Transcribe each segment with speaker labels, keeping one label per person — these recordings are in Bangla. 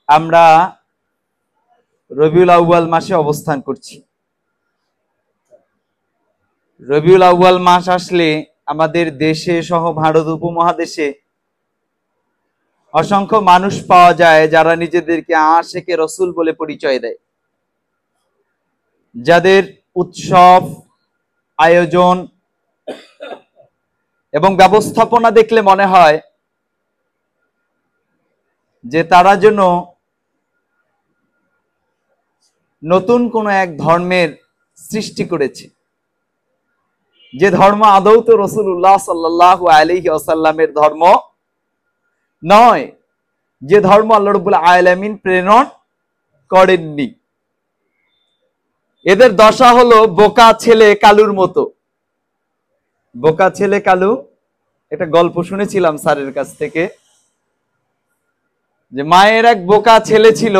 Speaker 1: আমরা রবিউল আউয়াল মাসে অবস্থান করছি। রবিউল আউয়াল মাস আসলে আমাদের দেশে সহ ভারত উপমহাদেশে অসংখ্য মানুষ পাওয়া যায় যারা নিজেদেরকে আশিকে রসুল বলে পরিচয় দেয়, যাদের উৎসব, আয়োজন এবং ব্যবস্থাপনা দেখলে মনে হয় যে তারা যেন নতুন কোনো এক ধর্মের সৃষ্টি করেছে, যে ধর্ম আদৌ তো রাসূলুল্লাহ সাল্লাল্লাহু আলাইহি ওয়াসাল্লামের ধর্ম নয়, যে ধর্ম আল্লাহ রাব্বুল আলামিন প্রেরণ করেননি। এদের দশা হলো বোকা ছেলে কালুর মতো। বোকা ছেলে কালু, একটা গল্প শুনেছিলাম স্যারের কাছ থেকে, যে মায়ের এক বোকা ছেলে ছিল,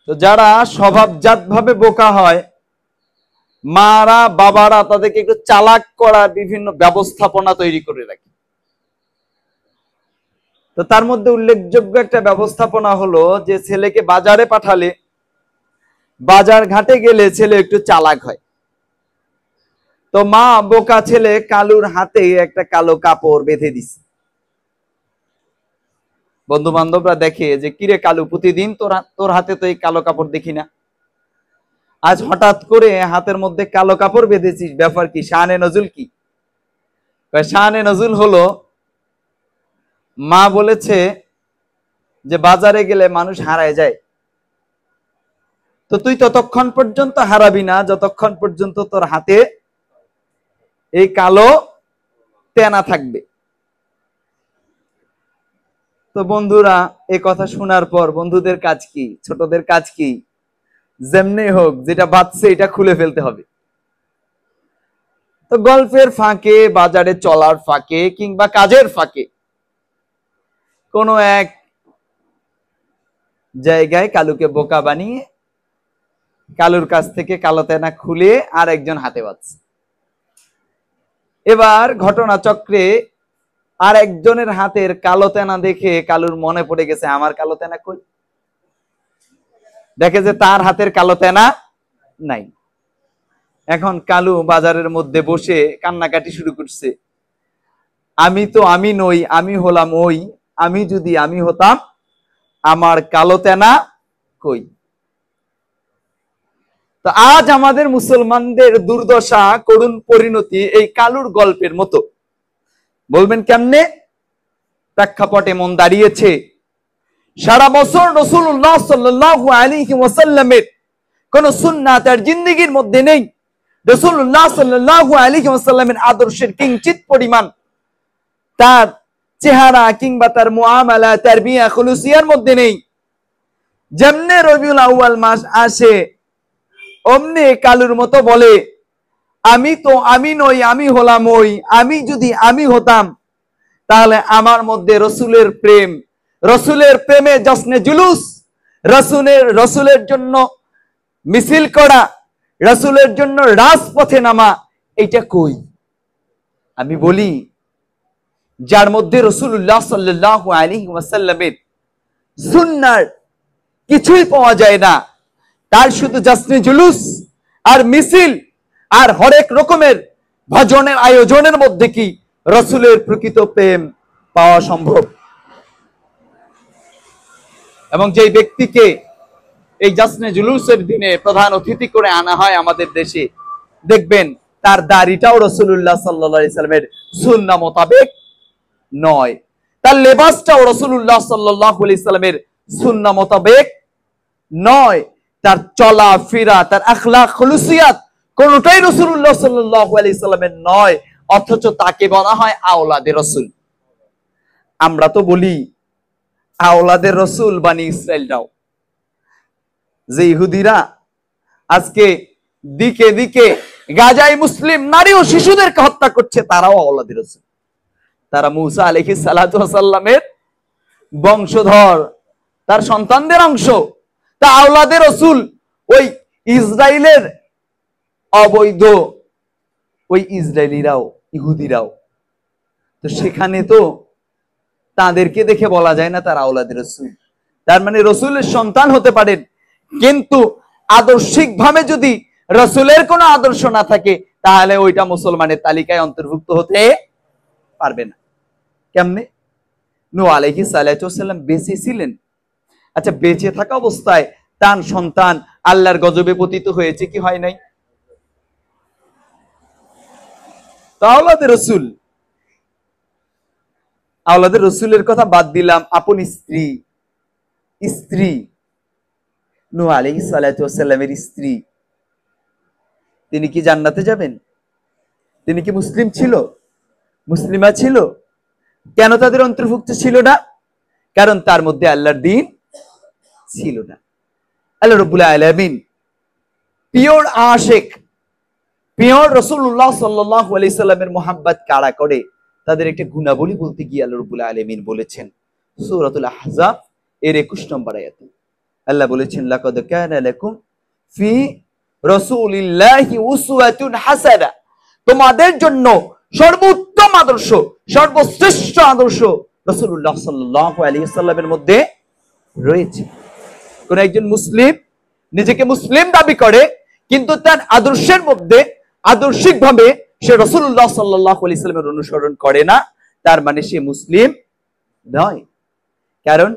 Speaker 1: তো যারা স্বভাবজাত ভাবে বোকা হয়, মারা বাবারা তাদেরকে একটু চালাক করার বিভিন্ন ব্যবস্থাপনা তৈরি করে রাখে। তো তার মধ্যে উল্লেখযোগ্য একটা ব্যবস্থাপনা হলো যে ছেলেকে বাজারে পাঠালে, বাজার ঘাটে গেলে ছেলে একটু চালাক হয়। তো মা বোকা ছেলে কালুর হাতে একটা কালো কাপড় বেঁধে দিছে। বন্ধু বান্ধবরা দেখে যে কিরে কালু, প্রতিদিন তোর হাতে তো এই কালো কাপড় দেখি না, আজ হঠাৎ করে হাতের মধ্যে কালো কাপড় বেঁধেছিস, ব্যাপার কি? শানে নজুল কি? শানে নজুল হলো, মা বলেছে যে বাজারে গেলে মানুষ হারায় যায়, তো তুই ততক্ষণ পর্যন্ত হারাবি না যতক্ষণ পর্যন্ত তোর হাতে এই কালো তেনা থাকবে। তো বন্ধুরা এই কথা শোনার পর বন্ধুদের কাজ কি, ছোটদের কাজ কি? যেমনি হোক যেটা বাঁচছে এটা খুলে ফেলতে হবে। তো গল্পের ফাঁকে, বাজারে চলার ফাঁকে কিংবা কাজের ফাঁকে কোনো এক জায়গায় কালুকে বোকা বানিয়ে কালুর কাছ থেকে কালো তেনা খুলে আর একজন হাতে বাঁচছে। এবার ঘটনা চক্রে আর একজনের হাতের কালো তেনা দেখে কালুর মনে পড়ে গেছে, আমার কালো তেনা কই? দেখে যে তার হাতের কালো তেনা নাই। এখন কালু বাজারের মধ্যে বসে কান্নাকাটি শুরু করছে, আমি তো আমি নই, আমি হলাম ওই, আমি যদি আমি হতাম, আমার কালো তেনা কই? তো আজ আমাদের মুসলমানদের দুর্দশা, করুণ পরিণতি এই কালুর গল্পের মতো। বলবেন কেমনে? প্রেক্ষাপটে মন দাঁড়িয়েছে, সারা বছর রাসূলুল্লাহ সাল্লাল্লাহু আলাইহি ওয়াসাল্লামের কোন সুন্নাত তার জিন্দেগির মধ্যে নেই। রাসূলুল্লাহ সাল্লাল্লাহু আলাইহি ওয়াসাল্লামের আদর্শের কিঞ্চিত পরিমাণ তার চেহারা কিংবা তার মুআমালা, তারবিয়া, খুলুসিয়ার মধ্যে নেই। যেমনে রবিউল আউয়াল মাস আসে অমনি কালুর মতো বলে, আমি তো আমি নই, আমি হলাম ওই, আমি যদি আমি হতাম তাহলে আমার মধ্যে রসুলের প্রেম, রসুলের প্রেমে জশ্নে জুলুস, রসুলের জন্য মিছিল করা, রসুলের জন্য রাজপথে নামা, এটা কই? আমি বলি, যার মধ্যে রাসূলুল্লাহ সাল্লাল্লাহু আলাইহি ওয়াসাল্লামের সুন্নাহর কিছুই পাওয়া যায় না, তার শুধু জশ্নে জুলুস আর মিছিল আর হরেক রকমের ভজনের আয়োজনের মধ্যে কি রসুলের প্রকৃত প্রেম পাওয়া সম্ভব? এবং যেই ব্যক্তিকে এই জশ্নে জুলুসের দিনে প্রধান অতিথি করে আনা হয় আমাদের দেশে, দেখবেন তার দাড়িটাও রাসূলুল্লাহ সাল্লাল্লাহু আলাইহি সাল্লামের সুন্নাহ মোতাবেক নয়, তার লেবাসটাও রাসূলুল্লাহ সাল্লাল্লাহু আলাইহি সাল্লামের সুন্নাহ মোতাবেক নয়, তার চলা ফেরা, তার আখলাক, খুলুসিয়াত কোনটাই রাসূলুল্লাহ সাল্লাল্লাহু আলাইহি সাল্লামের নয়, অথচ তাকে বলা হয় আওলাদে রাসূল। আমরা তো বলি আওলাদের রাসূল বানি ইসরাইলরাও, যে ইহুদিরা আজকে দিকে দিকে গাজায় মুসলিম নারী ও শিশুদেরকে হত্যা করছে, তারাও আওলাদে রাসূল। তারা মূসা আলাইহিস সালাতু ওয়াস সালামের বংশধর, তার সন্তানদের অংশ। তা আওলাদে রাসূল ওই ইসরায়েলের অবৈধ ওই ইসরায়েলিরাও, ইহুদিরাও। তো সেখানে তো তাদেরকে দেখে বলা যায় না তারা আওলাদে রাসূল। তার মানে রসুলের সন্তান হতে পারেন, কিন্তু আদর্শিকভাবে যদি রসুলের কোনো আদর্শ না থাকে তাহলে ওইটা মুসলমানের তালিকায় অন্তর্ভুক্ত হতে পারবে না। কেমনে? নূহ আলাইহিস সালাতু ওয়াস সালাম বেঁচে ছিলেন। আচ্ছা, বেঁচে থাকা অবস্থায় তার সন্তান আল্লাহর গজবে পতিত হয়েছে কি হয় নাই? আওলাদে রসুল, আওলাদে রসুলের কথা বাদ দিলাম, আপন স্ত্রী, স্ত্রী নূহ আলাইহিস সালাতু ওয়াস সালামের স্ত্রী, তিনি কি জান্নাতে যাবেন? তিনি কি মুসলিম ছিল? মুসলিমা ছিল? কেন তাদের অন্তর্ভুক্ত ছিল না? কারণ তার মধ্যে আল্লাহর দ্বীন ছিল না। আল্লাহ রাব্বুল আলামিন পিওর আশিক, পিওর রাসূলুল্লাহ সাল্লাল্লাহু আলাইহি সাল্লামের মুহাব্বত কারা করে তাদের একটা গুণাবলী বলতে গিয়ে আল্লাহ রাব্বুল আলামিন বলেছেন সূরাতুল আহজাব এর 21 নম্বর আয়াতে। আল্লাহ বলেছেন, লাকাদ কানা লাকুম ফি রাসূলিল্লাহি উসওয়াতুন হাসানাহ, তোমাদের জন্য সর্বোত্তম আদর্শ, সর্বশ্রেষ্ঠ আদর্শ রাসূলুল্লাহ সাল্লাল্লাহু আলাইহি সাল্লামের মধ্যে রয়েছে। কোন একজন মুসলিম নিজেকে মুসলিম দাবি করে কিন্তু তার আদর্শের মধ্যে আদর্শিকভাবে সে রাসূলুল্লাহ সাল্লাল্লাহু আলাইহি সাল্লামের অনুসরণ করে না, তার মানে সে মুসলিম নয়। কারণ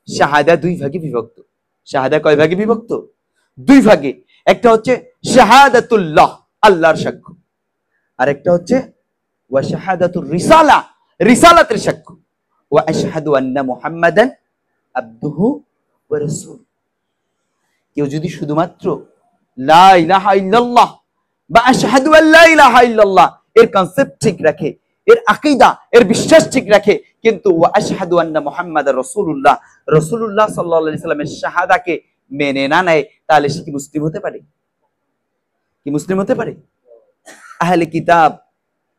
Speaker 1: শাহাদা দুই ভাগে বিভক্ত। শাহাদা কয় ভাগে বিভক্ত? দুই ভাগে। একটা হচ্ছে শাহাদাতুল্লাহ, আল্লাহর সাক্ষ্য, আর একটা হচ্ছে ওয়া শাহাদাতুর রিসালা, রিসালাতের সাক্ষ্য। ওয়া আশহাদু আন্না মুহাম্মাদান আবদুহু ওয়া রাসূলুহু। কেউ যদি শুধুমাত্র লা ইলাহা ইল্লাল্লাহ বা আশহাদু আল্লা ইলাহা ইল্লাল্লাহ এর কনসেপ্ট ঠিক রাখে, এর আকীদা, এর বিশ্বাস ঠিক রাখে, কিন্তু ওয়া আশহাদু আন্না মুহাম্মাদার রাসূলুল্লাহ, রাসূলুল্লাহ সাল্লাল্লাহু আলাইহি সাল্লামের শাহাদাকে মেনে না নেয়, তাহলে সে কি মুসলিম হতে পারে? কি মুসলিম হতে পারে? আহলে কিতাব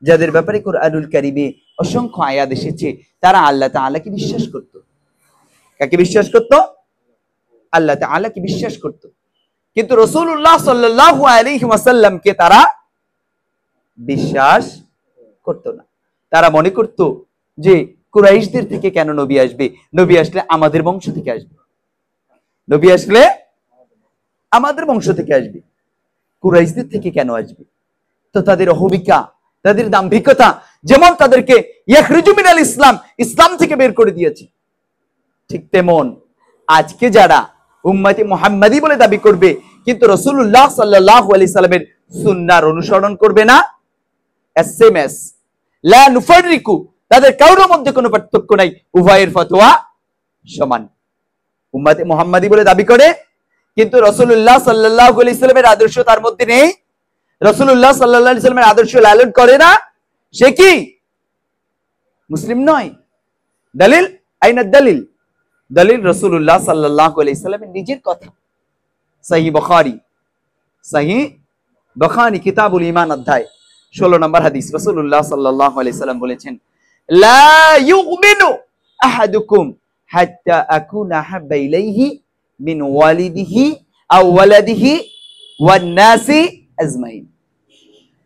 Speaker 1: যাদের ব্যাপারে কুরআনুল কারীমে অসংখ্য আয়াত এসেছে, তারা আল্লাহ তাআলাকে বিশ্বাস করত। কাকে বিশ্বাস করত? আল্লাহ তাআলাকে বিশ্বাস করত। কিন্তু রাসূলুল্লাহ সাল্লাল্লাহু আলাইহি ওয়াসাল্লামকে তারা বিশ্বাস করত না। তারা মনে করত যে কুরাইশদের থেকে কেন নবী আসবে? নবী আসলে আমাদের বংশ থেকে আসবে, নবী আসলে আমাদের বংশ থেকে আসবে, কুরাইশদের থেকে কেন আসবে? তো তাদের অহমিকা, তাদের দাম্ভিকতা যেমন তাদেরকে ইয়াখরুজু মিনাল ইসলাম, ইসলাম থেকে বের করে দিয়েছে, ঠিক তেমন আজকে যারা উম্মতে মুহাম্মাদি বলে দাবি করবে কিন্তু রাসূলুল্লাহ সাল্লাল্লাহু আলাইহি সাল্লামের সুন্নাহর অনুসরণ করবে না, এসএমএস লা নুফাররিকু, তাদের কারোর মধ্যে কোনো পার্থক্য নাই, উভয়ের ফতোয়া সমান। উম্মতে মুহাম্মাদি বলে দাবি করে কিন্তু রাসূলুল্লাহ সাল্লাল্লাহু আলাইহি সাল্লামের আদর্শ তার মধ্যে নেই, রাসূলুল্লাহ সাল্লাল্লাহু আলাইহি সাল্লামের আদর্শ লালন করে না, সে কি মুসলিম নয়। দলিল আইনা দলিল? দলিল রাসূলুল্লাহ সাল্লাল্লাহু আলাইহি সাল্লামের নিজের কথা। সহিহ বুখারী কিতাবুল ঈমান অধ্যায় 16 নম্বর হাদিস, রাসূলুল্লাহ সাল্লাল্লাহু আলাইহি সাল্লাম বলেছেন, লা ইউমিনু আহাদুকুম হাত্তা আকুনা হাব্বা ইলাইহি মিন ওয়ালিদিহি আও ওয়ালাদিহি ওয়ান নাসি আজমাইন।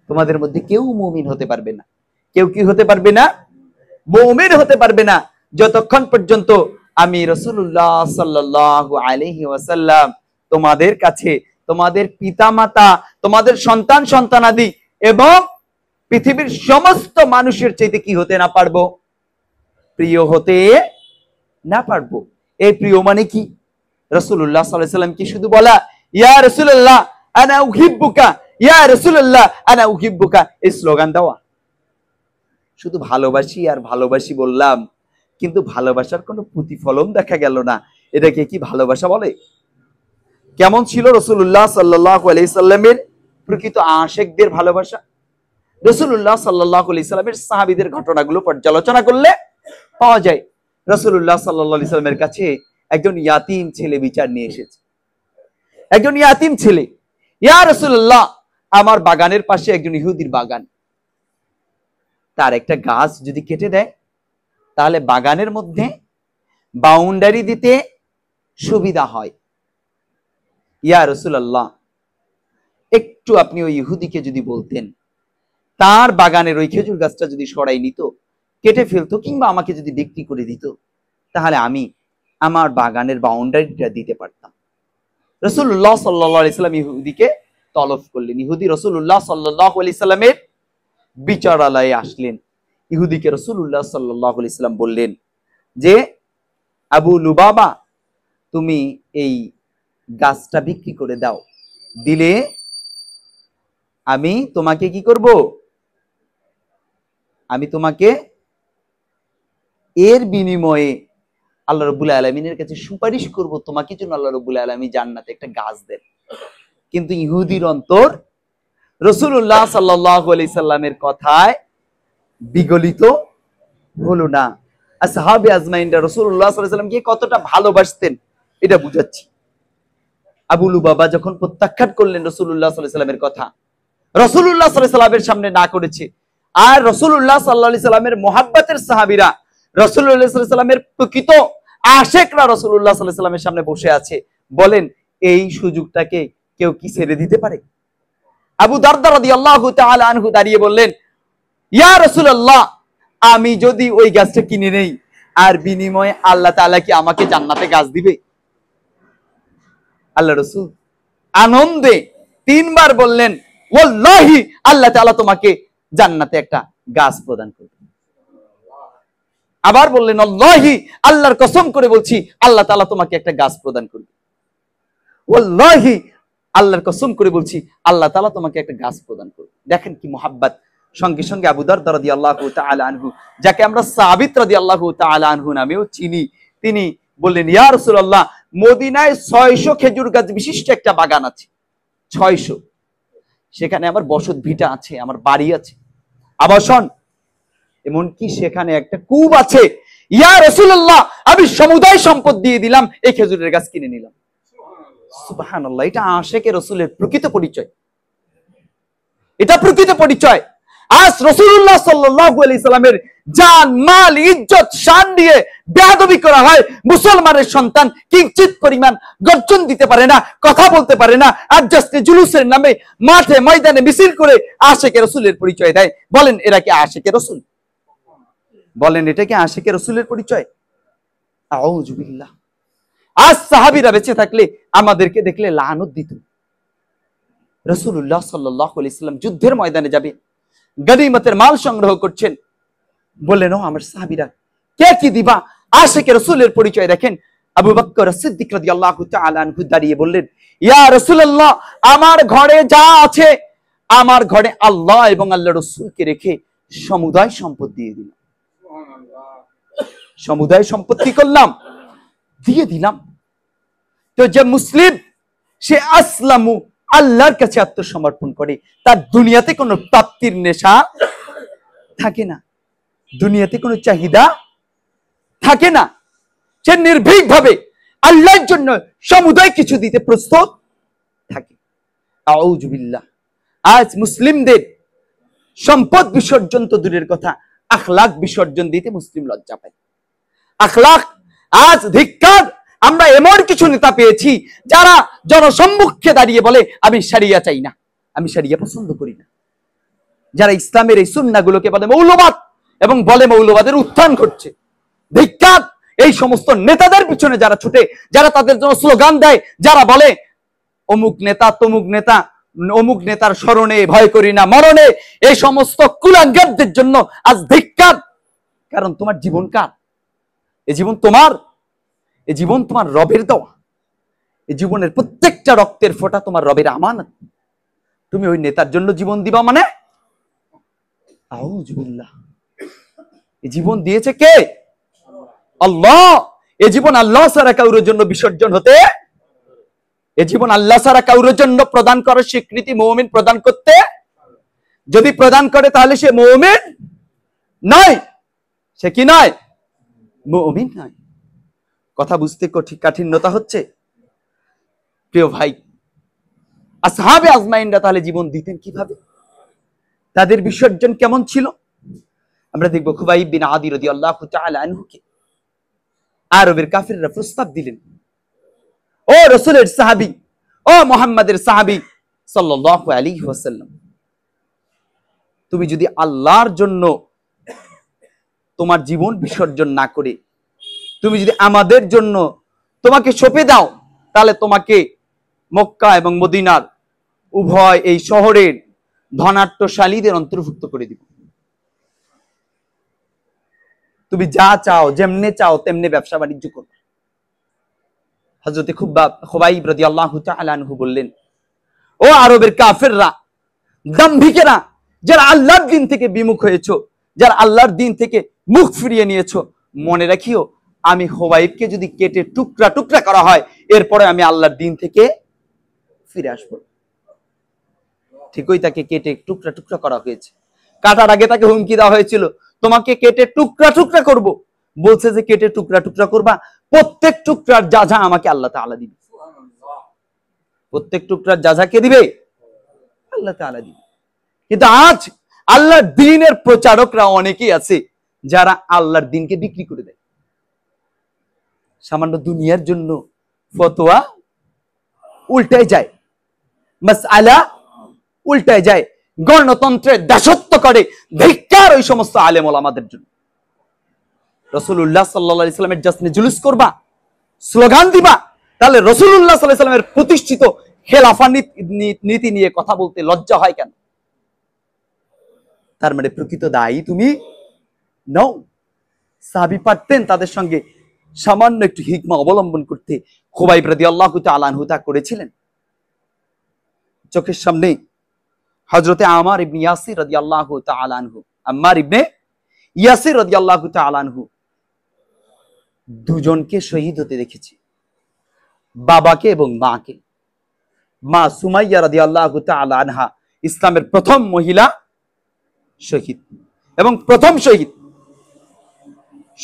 Speaker 1: তোমাদের মধ্যে কেউ মুমিন হতে পারবে না, কেউ কি হতে পারবে না? মুমিন হতে পারবে না যতক্ষণ পর্যন্ত আমি রাসূলুল্লাহ সাল্লাল্লাহু আলাইহি ওয়াসাল্লাম তোমাদের কাছে তোমাদের পিতামাতা, তোমাদের সন্তান সন্তানাদি এবং পৃথিবীর সমস্ত মানুষের চাইতে কি হতে না পারবো? প্রিয় হতে না পারবো। এই প্রিয় মানে কি? রাসূলুল্লাহ সাল্লাল্লাহু আলাইহি ওয়াসাল্লাম কি শুধু বলা ইয়া রাসূলুল্লাহ আনা উহিব্বুকা, ইয়া রাসূলুল্লাহ আনা উহিব্বুকা এই স্লোগান দেওয়া? শুধু ভালোবাসি আর ভালোবাসি বললাম, কিন্তু ভালোবাসার কোনো প্রতিফলন দেখা গেল না, এটাকে কি ভালোবাসা বলে? কেমন ছিল রাসূলুল্লাহ সাল্লাল্লাহু আলাইহি সাল্লামের প্রকৃত আশিকদের ভালোবাসা? রাসূলুল্লাহ সাল্লাল্লাহু আলাইহি সাল্লামের সাহাবীদের ঘটনাগুলো পর্যালোচনা করলে পাওয়া যায়। রাসূলুল্লাহ সাল্লাল্লাহু আলাইহি সাল্লামের কাছে একজন ইয়াতীম ছেলে বিচার নিয়ে এসেছে। একজন ইয়াতীম ছেলে, ইয়া রাসূলুল্লাহ আমার বাগানের পাশে একজন ইহুদির বাগান, তার একটা গাছ যদি কেটে দেয় তাহলে বাগানের মধ্যে বাউন্ডারি দিতে সুবিধা হয়। ইয়া রাসূলুল্লাহ একটু আপনি ওই ইহুদিকে যদি বলতেন তার বাগানের ওই খেজুর গাছটা যদি সরাই নিত, কেটে ফেলতো, কিংবা আমাকে যদি বিক্রি করে দিত, তাহলে আমি আমার বাগানের বাউন্ডারিটা দিতে পারতাম। রাসূলুল্লাহ সাল্লাল্লাহু আলাইহি সাল্লাম ইহুদিকে তলব করলেন। ইহুদি রাসূলুল্লাহ সাল্লাল্লাহু আলাইহি সাল্লামের বিচারালয়ে আসলেন। ইহুদিকে রাসূলুল্লাহ সাল্লাল্লাহু আলাইহি সাল্লাম বললেন যে, আবু লুবাবা, তুমি এই গাছটা বিক্রি করে দাও, দিলে আমি তোমাকে কি করব? আমি তোমাকে এর বিনিময়ে আল্লাহ রাব্বুল আলামিনের কাছে সুপারিশ করব, তোমাকে জন্য আল্লাহ রাব্বুল আলামিন জান্নাতে একটা গাছ দেন। কিন্তু ইহুদির অন্তর রাসূলুল্লাহ সাল্লাল্লাহু আলাইহি সাল্লামের কথায় বিগলিত হলো না। আসহাবে আজমাইনরা রাসূলুল্লাহ সাল্লাল্লাহু আলাইহি সাল্লামকে কতটা ভালোবাসতেন এটা বুঝাচ্ছি। আবু লুবাবা যখন প্রত্যাখ্যান করলেন রাসূলুল্লাহ সাল্লাল্লাহু আলাইহি সাল্লামের কথা, রাসূলুল্লাহ সাল্লাল্লাহু আলাইহি সাল্লামের সামনে না করেছে, আর রাসূলুল্লাহ সাল্লাল্লাহু আলাইহি সাল্লামের মুহাব্বতের সাহাবীরা, রাসূলুল্লাহ সাল্লাল্লাহু আলাইহি সাল্লামের প্রকৃত আশিকরা রাসূলুল্লাহ সাল্লাল্লাহু আলাইহি সাল্লামের সামনে বসে আছে, বলেন এই সুযোগটাকে কেউ কি ছেড়ে দিতে পারে? আবু দারদা রাদিয়াল্লাহু তাআলা আনহু দাঁড়িয়ে বললেন, ইয়া রাসূলুল্লাহ, আমি যদি ওই গাছটা কিনে নেই, আর বিনিময়ে আল্লাহ তাআলা কি আমাকে জান্নাতে গাছ দিবে? আল্লাহ রাসূল আনন্দে তিনবার বললেন, ওয়াল্লাহি, আল্লাহ তাআলা তোমাকে জান্নাতে একটা গাছ প্রদান করবে। আবার বললেন, আল্লাহি, আল্লাহর কসম করে বলছি, আল্লাহ তাআলা তোমাকে একটা গাছ প্রদান করবে। ওয়াল্লাহি, আল্লাহর কসম করে বলছি, আল্লাহ তাআলা তোমাকে একটা গাছ প্রদান করবে। দেখেন কি মুহাব্বত। সঙ্গে সঙ্গে আবু দারদা রাদিয়াল্লাহু তাআলা আনহু, যাকে আমরা সাবিত রাদিয়াল্লাহু তাআলা আনহু নামেও চিনি, তিনি বললেন, ইয়া রাসূলুল্লাহ, মদিনায় 600 খেজুর গাছ বিশিষ্ট একটা বাগান আছে। 600। সেখানে আমার বসত ভিটা আছে, আমার বাড়ি আছে, আবাসন, এমনকি সেখানে একটা কূপ আছে। ইয়া রাসূলুল্লাহ, আমি সমুদায় সম্পদ দিয়ে দিলাম, এই খেজুরের গাছ কিনে নিলাম। সুবহানাল্লাহ। এটা আশিকে রাসূলের প্রকৃত পরিচয়। এটা প্রকৃত পরিচয়। আজ রাসূলুল্লাহ সাল্লাল্লাহু আলাইহি সাল্লামের জান, মাল, ইজ্জত, শান দিয়ে বেয়াদবি করা হয়, মুসলমানের সন্তান কিঞ্চিত পরিমাণ গর্জন দিতে পারে না, কথা বলতে পারে না, আর জাস্ট জুলুসের নামে মাঠে ময়দানে মিছিল করে আশিকে রাসূলের পরিচয় দেয়। বলেন এরা কি আশিকে রাসূল? বলেন এটা কি আশিকে রাসূলের পরিচয়? আউযু বিল্লাহ। আজ সাহাবীরা বেঁচে থাকলে আমাদেরকে দেখলে লানত দিত। রাসূলুল্লাহ সাল্লাল্লাহু আলাইহি সাল্লাম যুদ্ধের ময়দানে যাবে, গনিমতের মাল সংগ্রহ করছেন, বললেন, ও আমার সাহাবীরা, কে কি দিবা? আশিকে রাসূলের পরিচয় দেখেন। আবু বকর সিদ্দিক রাদিয়াল্লাহু তাআলা আনহু দাঁড়িয়ে বললেন, ইয়া রাসূলুল্লাহ, আমার ঘরে যা আছে, আমার ঘরে আল্লাহ এবং আল্লাহর রাসূলকে রেখে সমুদায় সম্পদ দিয়ে দিলাম। সমুদায় সম্পদ কি করলাম? দিয়ে দিলাম। তো যে মুসলিম, সে আসলামু, আল্লাহর কাছে আত্মসমর্পণ করে, তার দুনিয়াতে কোনো প্রাপ্তির নেশা থাকে না, দুনিয়াতে কোনো চাহিদা থাকে না। সে নির্ভীক ভাবে আল্লাহর জন্য সমুদায় কিছু দিতে প্রস্তুত থাকে। আউযু বিল্লাহ। আজ মুসলিমদের সম্পদ বিসর্জন তো দূরের কথা, আখলাক বিসর্জন দিতে মুসলিম লজ্জা পায়। আখলাক আজ ধিক্কার। আমরা এমন কিছু নেতা পেয়েছি যারা জনসম্মুখে দাঁড়িয়ে বলে, আমি শরিয়া চাই না, আমি শরিয়া পছন্দ করি না। যারা ইসলামের এই সুন্নাহগুলোকে বলে মৌলবাদ এবং বলে মৌলবাদের উত্থান ঘটছে। ধিক্কার এই সমস্ত নেতাদের পিছনে যারা ছুটে, যারা তাদের জন্য স্লোগান দেয়, যারা বলে অমুক নেতা তমুক নেতা, অমুক নেতার স্মরণে ভয় করি না মরণে, এই সমস্ত কুলাঙ্গারদের জন্য আজ ধিক্কার। কারণ তোমার জীবন কার? এই জীবন তোমার? এই জীবন তোমার রবের দেওয়া। এই জীবনের প্রত্যেকটা রক্তের ফোঁটা তোমার রবের আমানত। তুমি ওই নেতার জন্য জীবন দিবা মানে? আউযু বিল্লাহ। এই জীবন দিয়েছে কে? আল্লাহ। এই জীবন আল্লাহ ছাড়া কারোর জন্য বিসর্জন হতে, এই জীবন আল্লাহ ছাড়া কারোর জন্য প্রদান করার স্বীকৃতি মুমিন প্রদান করতে, যদি প্রদান করে তাহলে সে মুমিন নয়। সে কি নয়? মুমিন নয়। কথা বুঝতে কাঠিন্যতা হচ্ছে? প্রিয় ভাই, আসহাবে আজমাইনরা তাহলে জীবন দিতেন কিভাবে? তাদের বিসর্জন কেমন ছিল? আমরা দেখব খুবাইব বিন আদি রাদিয়াল্লাহু তাআলা আনহুকে আরবের কাফিররা প্রস্তাব দিলেন, ও রাসূলের সাহাবী, ও মুহাম্মাদের সাহাবী সাল্লাল্লাহু আলাইহি ওয়াসাল্লাম, তুমি যদি আল্লাহর জন্য তোমার জীবন বিসর্জন না করে তুমি যদি আমাদের জন্য তোমাকে সঁপে দাও, তাহলে তোমাকে মক্কা এবং মদিনার উভয় এই শহরের ধনাট্যশালীদের অন্তর্ভুক্ত করে দিব। তুমি যা চাও, যেমনে চাও তেমনি ব্যবসা বাণিজ্য করবে। হযরতে খুবাইব রাদিয়াল্লাহু তাআলা আনহু বললেন, ও আরবের কাফেররা, দাম্ভিকেরা, যারা আল্লাহর দিন থেকে বিমুখ হয়েছো, যারা আল্লাহর দিন থেকে মুখ ফিরিয়ে নিয়েছো, মনে রাখিও আমি খুবাইবকে যদি কেটে টুকরা টুকরা করা হয়, এরপরে আমি আল্লাহর দিন থেকে ফিরে আসবো। ঠিকই তাকে কেটে টুকরা টুকরা করা হয়েছে। কাটার আগে তাকে হুমকি দেওয়া হয়েছিল, তোমাকে কেটে টুকরা টুকরা করব। বলছে যে কেটে টুকরা টুকরা করবা, প্রত্যেক টুকরার যা আমাকে আল্লাহ তাআলা দিবে। প্রত্যেক টুকরার যা কে দিবে? আল্লাহ তাআলা দিবে। কিন্তু আজ আল্লাহর দ্বীনের প্রচারকরা অনেকেই আছে যারা আল্লাহর দ্বীনকে বিক্রি করে দেয়। সামান্য দুনিয়ার জন্য ফতোয়া উল্টায় যায়, মাসআলা উল্টায় যায়, গণতন্ত্রের দাসত্ব করে। ধিক্কার ওই সমস্ত আলেম ওলামাদের জন্য। রাসূলুল্লাহ সাল্লাল্লাহু আলাইহি সাল্লামের জাসনে জুলুস করবা, স্লোগান দিবা, তাহলে রাসূলুল্লাহ সাল্লাল্লাহু আলাইহি সাল্লামের প্রতিষ্ঠিত খেলাফা নীতি নিয়ে কথা বলতে লজ্জা হয় কেন? তার মানে প্রকৃত দায়ী তুমি নও। সাহাবী পারতেন তাদের সঙ্গে সামান্য একটু হিকমা অবলম্বন করতে। খুবাইব রাদিয়াল্লাহু তাআলা আনহু তা করেছিলেন। চোখের সামনে হযরতে আম্মার ইবনে ইয়াসির রাদিয়াল্লাহু তাআলা আনহু, আম্মার ইবনে ইয়াসির রাদিয়াল্লাহু তাআলা আনহু দুজনকে শহীদ হতে দেখেছি, বাবাকে এবং মাকে। মা সুমাইয়া রাদিয়াল্লাহু তাআলা আনহা ইসলামের প্রথম মহিলা শহীদ এবং প্রথম শহীদ।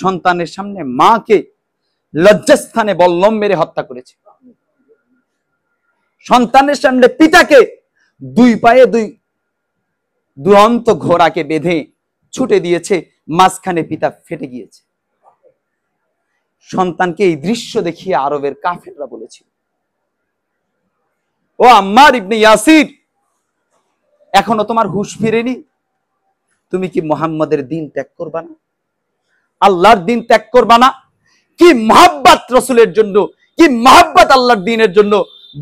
Speaker 1: সন্তানের সামনে মাকে লজ্জাস্থানে বল্লম মেরে হত্যা করেছে। সন্তানের সামনে পিতাকে দুই পায়ে দুরন্ত ঘোড়াকে বেঁধে ছুটে দিয়েছে, মাঝখানে পিতা ফেটে গিয়েছে। সন্তানকে এই দৃশ্য দেখিয়ে আরবের কাফেররা বলেছিল, ও আম্মার ইবনে ইয়াসির, এখনো তোমার হুঁশ ফিরেনি? তুমি কি মুহাম্মাদের দিন ত্যাগ করবা না? আল্লাহর দিন ত্যাগ করবা না? কি মহব্বত রাসূলের জন্য, কি মহব্বত আল্লাহর দ্বীনের জন্য।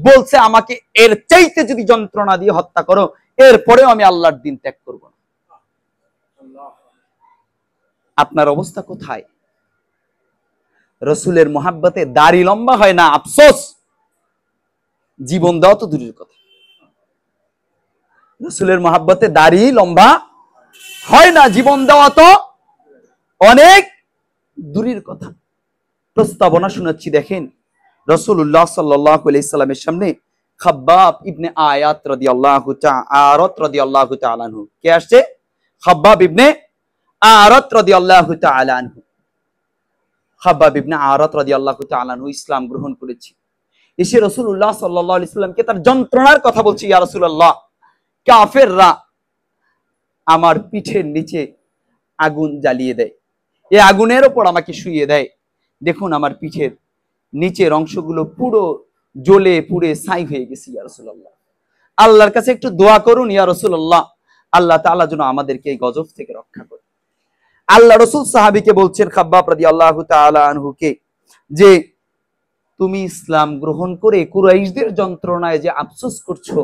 Speaker 1: বলছে আমাকে এর চাইতে যদি যন্ত্রণা দিয়ে হত্যা করো, এরপরেও আমি আল্লাহর দ্বীন ত্যাগ করব না। আপনার অবস্থা কোথায়? রাসূলের মহব্বতে দাড়ি লম্বা হয় না, আফসোস। জীবন দাও তো দূরের কথা। রাসূলের মহব্বতে দাড়ি লম্বা হয় না, জীবন দেওয়া তো অনেক দূরের কথা। প্রস্তাবনা শোনাচ্ছি, দেখেন। রাসূলুল্লাহ সাল্লাল্লাহু আলাইহি সাল্লামের সামনে খাব্বাব ইবনে আয়াত রাদিয়াল্লাহু তাআলা আনহু কে আসছে? খাব্বাব ইবনে আরাত রাদিয়াল্লাহু তাআলা আনহু। খাব্বাব ইবনে আরাত রাদিয়াল্লাহু তাআলা আনহু ইসলাম গ্রহণ করেছে। এসে রাসূলুল্লাহ সাল্লাল্লাহু আলাইহি সাল্লামকে তার যন্ত্রণার কথা বলছে, ইয়া রাসূলুল্লাহ, কাফেররা আমার পিঠের নিচে আগুন জ্বালিয়ে দেয়, এই আগুনের উপর আমাকে শুইয়ে দেয়। দেখুন আমার পিঠের নিচের অংশগুলো পুরো জ্বলে পুড়ে ছাই হয়ে গেছে, ইয়া রাসূলুল্লাহ। আল্লাহর কাছে একটু দোয়া করুন ইয়া রাসূলুল্লাহ, আল্লাহ তাআলা যেন আমাদেরকে এই গজব থেকে রক্ষা করে। আল্লাহ রাসূল সাহাবীকে বলছেন, খাব্বাব রাদিয়াল্লাহু তাআলা আনহুকে, যে তুমি ইসলাম গ্রহণ করে কুরাইশদের যন্ত্রণায় যে আফসোস করছো,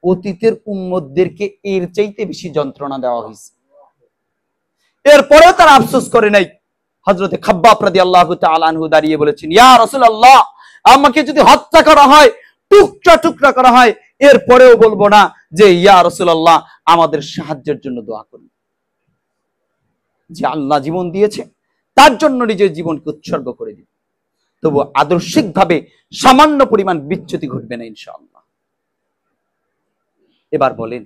Speaker 1: অতীতের উম্মতদেরকে এর চাইতে বেশি যন্ত্রণা দেওয়া হয়েছে, এরপরেও তারা আফসোস করে নাই। হযরতে খাব্বাব রাদিয়াল্লাহু তাআলা আনহু দাঁড়িয়ে বলেছেন, ইয়া রাসূলুল্লাহ, আমাকে যদি হত্যা করা হয়, টুকরা টুকরা করা হয়, এরপরেও বলবো না যে ইয়া রাসূলুল্লাহ আমাদের সাহায্যের জন্য দোয়া করুন। যে আল্লাহ জীবন দিয়েছে তার জন্য নিজের জীবনকে উৎসর্গ করে দিন। তবু আদর্শিকভাবে সামান্য পরিমাণ বিচ্যুতি ঘটবে না ইনশাআল্লাহ। এবার বলেন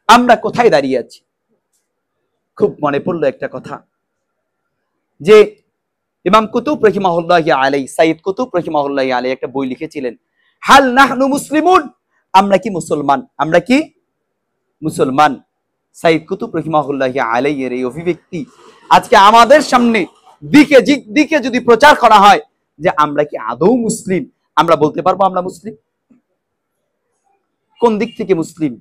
Speaker 1: আমরা কোথায় দাঁড়িয়ে আছি? খুব মনে পড়লো একটা কথা, যে ইমাম কুতুব রাহিমাহুল্লাহি আলাইহি, সাইয়্যিদ কুতুব রাহিমাহুল্লাহি আলাইহি একটা বই লিখেছিলেন, হাল নাহনু মুসলিমুন, আমরা কি মুসলমান, আমরা কি মুসলমান। সাইয়্যিদ কুতুব রাহিমাহুল্লাহি আলাইহি এর এই অভিব্যক্তি আজকে আমাদের সামনে দিকে দিকে যদি প্রচার করা হয় যে আমরা কি আদৌ মুসলিম, আমরা বলতে পারবো আমরা মুসলিম? কোন দিক থেকে মুসলিম?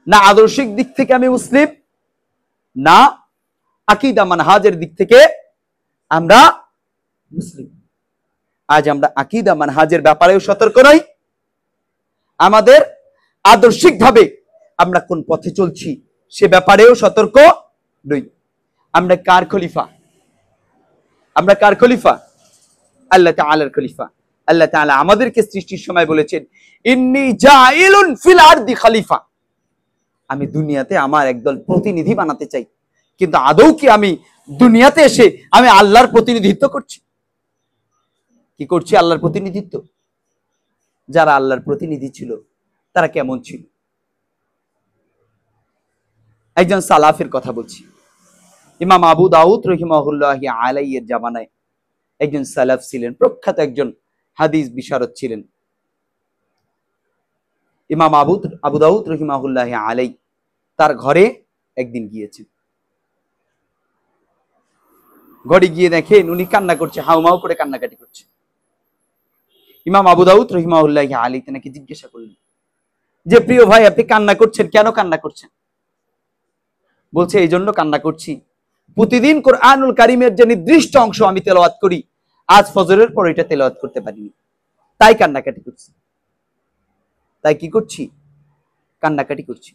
Speaker 1: না আদর্শিক দিক থেকে আমি মুসলিম, না আকীদা মানহাজের দিক থেকে আমরা মুসলিম। আজ আমরা আকীদা মানহাজের ব্যাপারেও সতর্ক নই, আমাদের আদর্শিকভাবে আমরা কোন পথে চলছি সে ব্যাপারেও সতর্ক নই। আমরা কার খলিফা? আমরা কার খলিফা? আল্লাহ তাআলার খলিফা। আল্লাহ তাআলা আমাদেরকে সৃষ্টির সময় বলেছেন, ইন্নী জাইলুন ফিল আরদি খলিফা, আমি দুনিয়াতে আমার একদল প্রতিনিধি বানাতে চাই। কিন্তু আদৌ কি আমি দুনিয়াতে এসে আমি আল্লাহর প্রতিনিধিত্ব করছি? কি করছি? আল্লাহর প্রতিনিধিত্ব। যারা আল্লাহর প্রতিনিধি ছিল তারা কেমন ছিল? একজন সালাফের কথা বলছি। ইমাম আবু দাউদ রাহিমাহুল্লাহি আলাইহির জামানায় একজন সালাফ ছিলেন, প্রখ্যাত একজন হাদিস বিশারদ ছিলেন। ইমাম আবু দাউদ রাহিমাহুল্লাহি আলাইহি তার ঘরে একদিন গিয়েছেন। ঘরে গিয়ে দেখেন উনি কান্না করছে, হাউমাউ করে কান্নাকাটি করছে। ইমাম আবু দাউদ রাহিমাহুল্লাহি আলাইহি তাকে জিজ্ঞাসা করলেন যে, প্রিয় ভাই, আপনি কান্না করছেন, কেন কান্না করছেন? বলছে, এই জন্য কান্না করছি, প্রতিদিন কোরআনুল কারীমের যে নির্দিষ্ট অংশ আমি তেলাওয়াত করি, আজ ফজরের পর এটা তেলাওয়াত করতে পারিনি, তাই কান্নাকাটি করছি। তাই কি করছি? কান্নাকাটি করছি।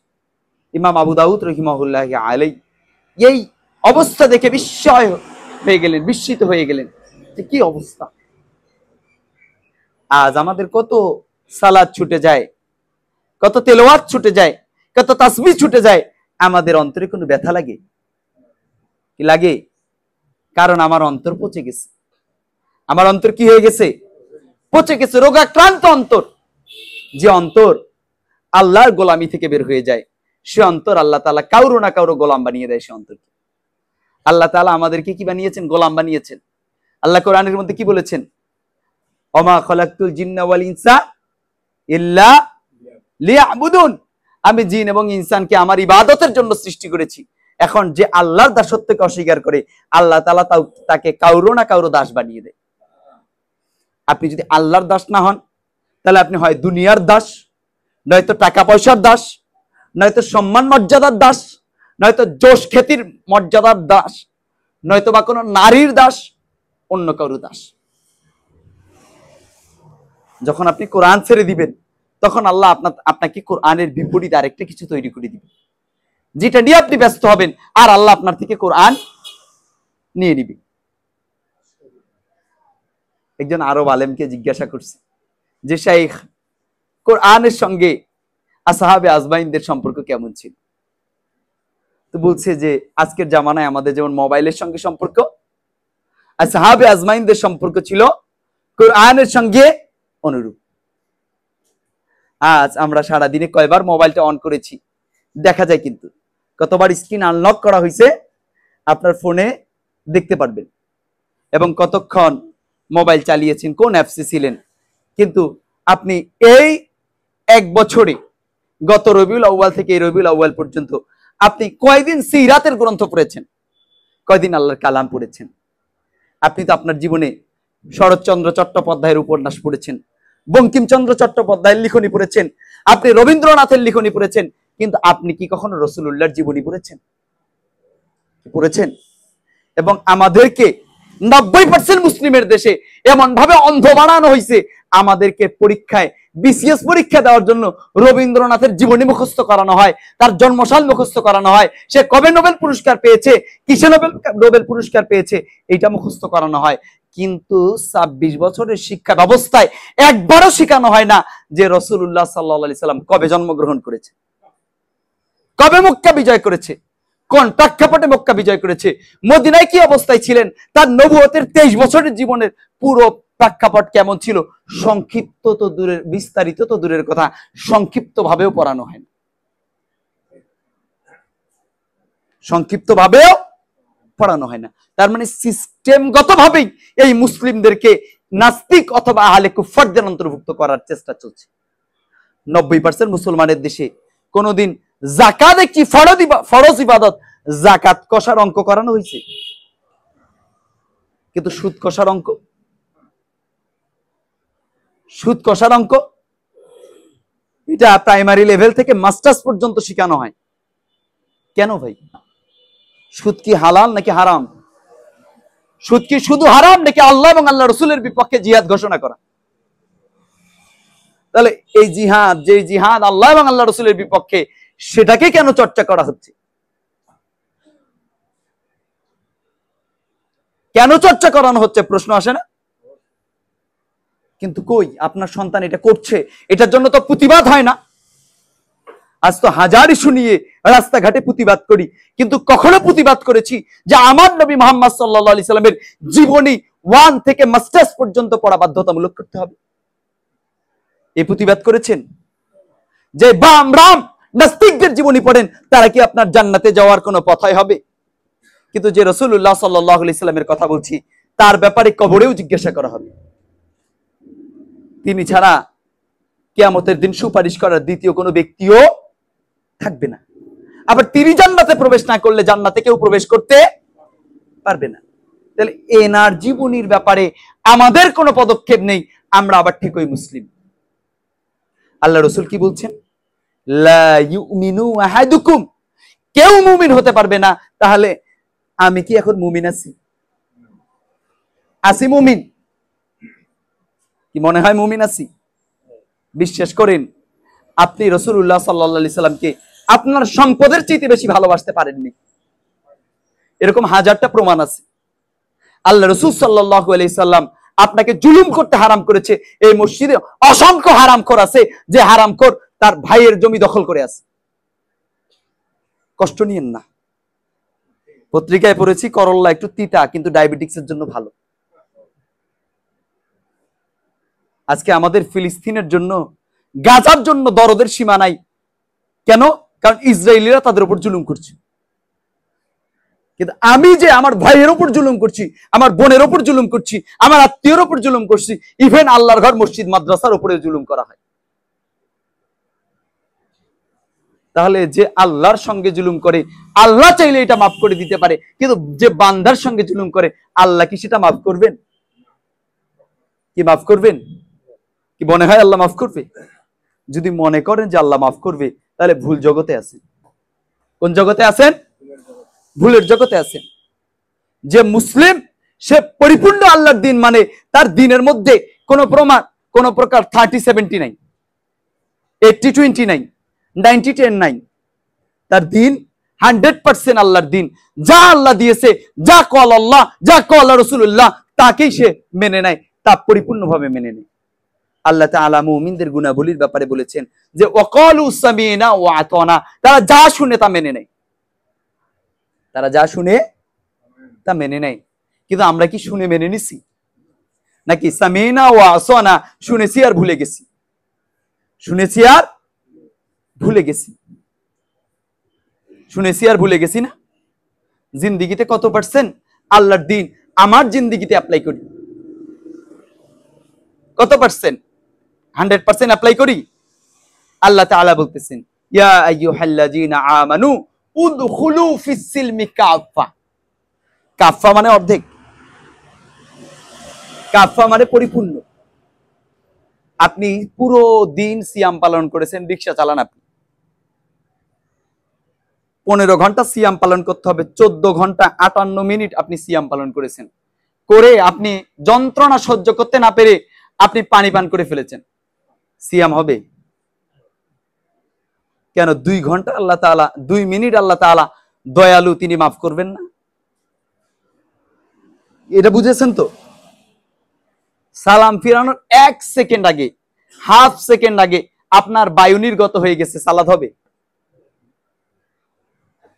Speaker 1: ইমাম আবু দাউদ রাহিমাহুল্লাহি আলাইহি এই অবস্থা দেখে বিস্ময় হয়ে গেলেন, বিস্মিত হয়ে গেলেন যে কি অবস্থা। আজ আমাদের কত সালাত ছুটে যায়, কত তেলাওয়াত ছুটে যায়, কত তাসবিহ ছুটে যায়, আমাদের অন্তরে কোনো ব্যথা লাগে? কি লাগে? কারণ আমার অন্তর পচে গেছে। আমার অন্তর কি হয়ে গেছে? পচে গেছে, রোগাক্রান্ত অন্তর। যে অন্তর আল্লাহর গোলামি থেকে বের হয়ে যায়, সে অন্তর আল্লাহ তাআলা কাউরো না কাউরো গোলাম বানিয়ে দেয়। সে অন্তর আল্লাহ তাআলা আমাদেরকে কি বানিয়েছেন? গোলাম বানিয়েছেন। আল্লাহ কোরআনের মধ্যে কি বলেছেন? ওমা খালাকতুল জিন্না ওয়াল ইনসা ইল্লা লিয়াবুদুন, আমি জিন এবং ইনসানকে আমার ইবাদতের জন্য সৃষ্টি করেছি। এখন যে আল্লাহর দাসত্বকে অস্বীকার করে, আল্লাহ তাআলা তাকে কাউরো না কাউরো দাস বানিয়ে দেয়। আপনি যদি আল্লাহর দাস না হন, তাহলে আপনি হয় দুনিয়ার দাস, নয়তো টাকা পয়সার দাস, নয়তো সম্মান মর্যাদার দাস, নয়তো যশ খ্যাতির মর্যাদার দাস, নয়তো বা কোনো নারীর দাস, অন্য কারো দাস। যখন আপনি কোরআন ছেড়ে দিবেন, তখন আল্লাহ আপনাকে কোরআনের বিপরীত আরেকটা কিছু তৈরি করে দিবেন, যেটা নিয়ে আপনি ব্যস্ত হবেন, আর আল্লাহ আপনার থেকে কোরআন নিয়ে নিবে। একজন আরব আলেমকে জিজ্ঞাসা করছে যে, শাইখ, কোরআনের সঙ্গে আসহাবে আজমাইনদের সম্পর্ক কেমন ছিল? তো বলছে যে, আজকের জামানায় আমাদের যেমন মোবাইলের সঙ্গে সম্পর্ক, আসহাবে আজমাইনদের সম্পর্ক ছিল কোরআনের সঙ্গে অনুরূপ। আজ আমরা সারাদিনে কয়বার মোবাইলটা অন করেছি দেখা যায়, কিন্তু কতবার স্ক্রিন আনলক করা হয়েছে আপনার ফোনে দেখতে পারবেন, এবং কতক্ষণ মোবাইল চালিয়েছেন, কোন অ্যাপসে ছিলেন। কিন্তু আপনি এই এক বছরে, গত রবিউল আউয়াল থেকে এই রবিউল আউয়াল পর্যন্ত আপনি কয়দিন সিরাতের গ্রন্থ পড়েছেন? কয়দিন আল্লাহর কালাম পড়েছেন? আপনি তো আপনার জীবনে শরৎচন্দ্র চট্টোপাধ্যায়ের উপন্যাস পড়েছেন, বঙ্কিমচন্দ্র চট্টোপাধ্যায়ের লিখনী পড়েছেন, আপনি রবীন্দ্রনাথের লিখনী পড়েছেন, কিন্তু আপনি কি কখনো রাসূলুল্লাহর জীবনী পড়েছেন? পড়েছেন? এবং আমাদেরকে 90% মুসলিমের দেশে এমন ভাবে অন্ধ বানানো হয়েছে, আমাদেরকে পরীক্ষায় বিসিএস পরীক্ষা দেওয়ার জন্য রবীন্দ্রনাথের জীবনী মুখস্থ করানো হয়, তার জন্মসাল মুখস্থ করানো হয়, সে কবে নোবেল পুরস্কার পেয়েছে, কিসে নোবেল পুরস্কার পেয়েছে, এটা মুখস্থ করানো হয়। কিন্তু 26 বছরের শিক্ষা ব্যবস্থায় একবারও শেখানো হয় না যে রাসূলুল্লাহ সাল্লাল্লাহু আলাইহি সাল্লাম কবে জন্মগ্রহণ করেছে, কবে মক্কা বিজয় করেছে, কোন প্রেক্ষাপটে মক্কা বিজয় করেছে, মদিনায় কি অবস্থায় ছিলেন, তার নবুয়তের 23 বছরের জীবনের পুরো প্রেক্ষাপট কেমন ছিল। সংক্ষিপ্ত তো দূরের, বিস্তারিত তো দূরের কথা, সংক্ষিপ্ত ভাবেও পড়ানো হয় না, সংক্ষিপ্ত ভাবেও পড়ানো হয় না। তার মানে সিস্টেমগত ভাবেই এই মুসলিমদেরকে নাস্তিক অথবা আহলে কুফারদের অন্তর্ভুক্ত করার চেষ্টা চলছে। 90% মুসলমানের দেশে কোনোদিন যাকাত একটি ফরজ ইবাদত, যাকাত কষার অঙ্ক করানো হয়েছে? কিন্তু সুদ কষার অঙ্ক, সুদ কষার অঙ্ক, এটা প্রাইমারি লেভেল থেকে মাস্টার্স পর্যন্ত শেখানো হয়। কেন ভাই? সুদ কি হালাল নাকি হারাম? সুদ কি শুধু হারাম নাকি আল্লাহ এবং আল্লাহ রসুলের বিপক্ষে জিহাদ ঘোষণা করা? তাহলে এই জিহাদ, যে জিহাদ আল্লাহ এবং আল্লাহ রসুলের বিপক্ষে, সেটাকে কেন চর্চা করা হচ্ছে? কেন চর্চা করানো হচ্ছে প্রশ্ন আসে না? কিন্তু কই, আপনার সন্তান এটা করছে, এটার জন্য তো প্রতিবাদ হয় না। আজ তো হাজার ইস্যু নিয়ে রাস্তাঘাটে প্রতিবাদ করি, কিন্তু কখনো প্রতিবাদ করেছি যে আমার নবী মুহাম্মদ সাল্লাল্লাহু আলাইহি সাল্লামের জীবনী 1 থেকে মাস্টার্স পর্যন্ত পড়া বাধ্যতামূলক করতে হবে? এই প্রতিবাদ করেছেন? যে বাম রাম নাস্তিকদের জীবনী পড়েন, তারা কি আপনার জান্নাতে যাওয়ার কোনো পথই হবে? কিন্তু যে রাসূলুল্লাহ সাল্লাল্লাহু আলাইহি সাল্লামের কথা বলছি, তার ব্যাপারে কবরেও জিজ্ঞাসা করা হবে। তিনি ছাড়া কিয়ামতের দিন সুপারিশ করার দ্বিতীয় কোনো ব্যক্তিও থাকবে না। আবার তিনি জান্নাতে প্রবেশ না করলে জান্নাতে কেউ প্রবেশ করতে পারবে না। তাহলে এনার জীবনীর ব্যাপারে আমাদের কোনো পদক্ষেপ নেই, আমরা আবার ঠিকই মুসলিম। আল্লাহ রসুল কি বলছেন? লা ইউমিনু আহাদুকুম, কেউ মুমিন হতে পারবে না। তাহলে আমি কি এখন মুমিন আছি? আসি মুমিন? কি মনে হয় মুমিন আছি? বিশ্বাস করেন, আপনি রাসূলুল্লাহ সাল্লাল্লাহু আলাইহি সাল্লামকে আপনার সম্পদের চেয়ে বেশি ভালোবাসতে পারেননি। এরকম হাজারটা প্রমাণ আছে। আল্লাহ রাসূল সাল্লাল্লাহু আলাইহি সাল্লাম আপনাকে জুলুম করতে হারাম করেছে। এই মসজিদে অসংখ্য হারামখোর আছে, যে হারামখোর তার ভাইয়ের জমি দখল করে আছে। কষ্ট নিয়েন না। পত্রিকায় পড়েছি করল্লা একটু তিতা, কিন্তু ডায়াবেটিক্সের জন্য ভালো। আজকে আমাদের ফিলিস্তিনের জন্য, গাজার জন্য দরদের সীমা নাই। কেন? কারণ ইসরায়েলিরা তাদের উপর জুলুম করছে। কিন্তু আমি যে আমার ভাইয়ের উপর জুলুম করছি, আমার বোনের উপর জুলুম করছি, আমার আত্মীয়ের উপর জুলুম করছি, ইভেন আল্লাহর ঘর মসজিদ মাদ্রাসার উপরে জুলুম করা হয়। তাহলে যে আল্লাহর সঙ্গে জুলুম করে, আল্লাহ চাইলে এটা মাফ করে দিতে পারে, কিন্তু যে বান্দার সঙ্গে জুলুম করে, আল্লাহ কি সেটা মাফ করবেন? কি মাফ করবেন? কি মনে হয় আল্লাহ মাফ করবে? যদি মনে করেন যে আল্লাহ মাফ করবে, তাহলে ভুল জগতে আছেন। কোন জগতে আছেন? ভুলের জগতে আছেন। যে মুসলিম, সে পরিপূর্ণ আল্লাহর দিন মানে, তার দিনের মধ্যে কোনো প্রকার 30-70 নাই, 80-20 নাই, 90-10 নাই। তার দিন 100% আল্লাহর দিন। যা আল্লাহ দিয়েছে, যা কল আল্লাহ, যা কল রাসূলুল্লাহ, তাকেই সে মেনে নেয়, তা পরিপূর্ণভাবে মেনে নেয়। আল্লাহ তাআলা মুমিনদের গুণাবলীর ব্যাপারে বলেছেন যে ওয়াকালু সামিনা ওয়া আতানা, তারা যা শুনে তা মেনে নেয়। তারা যা শুনে তা মেনে নেয়। কিন্তু আমরা কি শুনে মেনে নিছি? নাকি সামিনা ওয়া আতানা, শুনেছি আর ভুলে গেছি? শুনেছি আর ভুলে গেছি। শুনেছি আর ভুলে গেছি না? জিন্দিগিতে কত পার্সেন্ট আল্লাহর দিন আমার জিন্দিগিতে অ্যাপ্লাই করি? কত পার্সেন্ট? 100% অ্যাপ্লাই করি? আল্লাহ তাআলা বলতেছেন, ইয়া আইয়ুহাল্লাযীনা আমানু উদখুলু ফিস সিলমি কাফা। কাফা মানে অর্ধেক, কাফা মানে পরিপূর্ণ। আপনি পুরো দিন সিয়াম পালন করেছেন, রিকশা চালান, আপনি 15 ঘন্টা সিয়াম পালন করতে হবে, 14 ঘন্টা 58 মিনিট আপনি সিয়াম পালন করেছেন, করে আপনি যন্ত্রণা সহ্য করতে না পেরে আপনি পানি পান করে ফেলেছেন, সিয়াম হবে? কেন 2 ঘন্টা আল্লাহ তাআলা, 2 মিনিট আল্লাহ তাআলা দয়ালু, তিনি মাফ করবেন না? এটা বুঝেছেন তো? সালাম ফিরানোর 1 সেকেন্ড আগে, হাফ সেকেন্ড আগে আপনার বায়ু নির্গত হয়ে গেছে, সালাত হবে?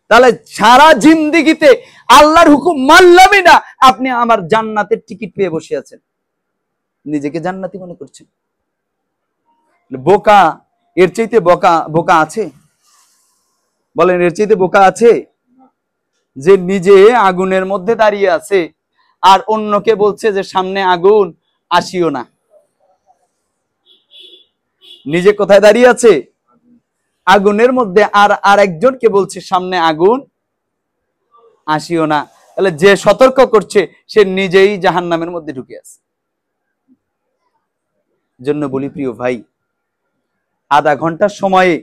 Speaker 1: তাহলে সারা জিন্দেগিতে আল্লাহর হুকুম মানলামই না, আপনি আমার জান্নাতের টিকিট পেয়ে বসে আছেন, নিজেকে জান্নাতি মনে করছেন। বোকা, এর চাইতে বোকা আছে? বলেন, এর চাইতে বোকা আছে? যে নিজে আগুনের মধ্যে দাঁড়িয়ে আছে আর অন্যকে বলছে যে সামনে আগুন, আসিও না। নিজে কোথায় দাঁড়িয়ে আছে? আগুনের মধ্যে, আর একজনকে বলছে সামনে আগুন, আসিও না। তাহলে যে সতর্ক করছে সে নিজেই জাহান্নামের মধ্যে ঢুকে আছে। জন্য বলি প্রিয় ভাই, আধা ঘন্টার সময়ে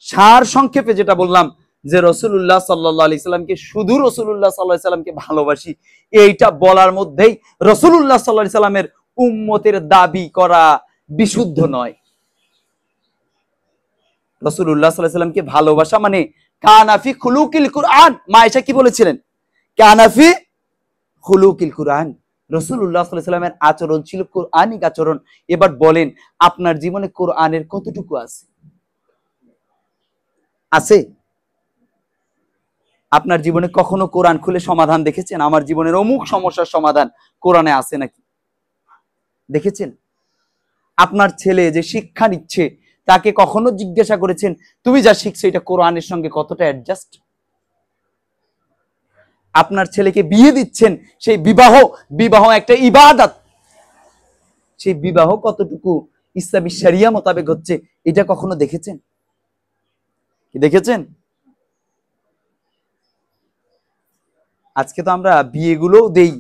Speaker 1: সার সংক্ষেপে যেটা বললাম, যে রাসূলুল্লাহ সাল্লাল্লাহু আলাইহি সাল্লামকে শুধু রাসূলুল্লাহ সাল্লাল্লাহু আলাইহি সাল্লামকে ভালোবাসি, এইটা বলার মধ্যেই রাসূলুল্লাহ সাল্লাল্লাহু আলাইহি সাল্লামের উম্মতের দাবি করা বিশুদ্ধ নয়। রাসূলুল্লাহ সাল্লাল্লাহু আলাইহি সাল্লামকে ভালোবাসা মানে কানাফি খুলুকিল কুরআন। মা আয়েশা কি বলেছিলেন? কানাফি খুলুকিল কুরআন। রাসূলুল্লাহ সাল্লাল্লাহু আলাইহি সাল্লামের আচরণ ছিল কোরআনিক আচরণ। এবার বলেন, আপনার জীবনে কোরআনের কতটুকু আছে? আছে? আপনার জীবনে কখনো কোরআন খুলে সমাধান দেখেছেন? আমার জীবনের অমুক সমস্যার সমাধান কোরআনে আছে নাকি দেখেছেন? আপনার ছেলে যে শিক্ষা নিচ্ছে তাকে কখনো জিজ্ঞাসা করেছেন তুমি যা শিখছো এটা কোরআনের সঙ্গে কতটা অ্যাডজাস্ট? আপনার ছেলেকে বিয়ে দিচ্ছেন, সেই বিবাহ একটা ইবাদত, সেই বিবাহ কতটুকু ইসলামী শরিয়া মোতাবেক হচ্ছে এটা কখনো দেখেছেন? কি দেখেছেন? আজকে তো আমরা বিয়েগুলো দেই,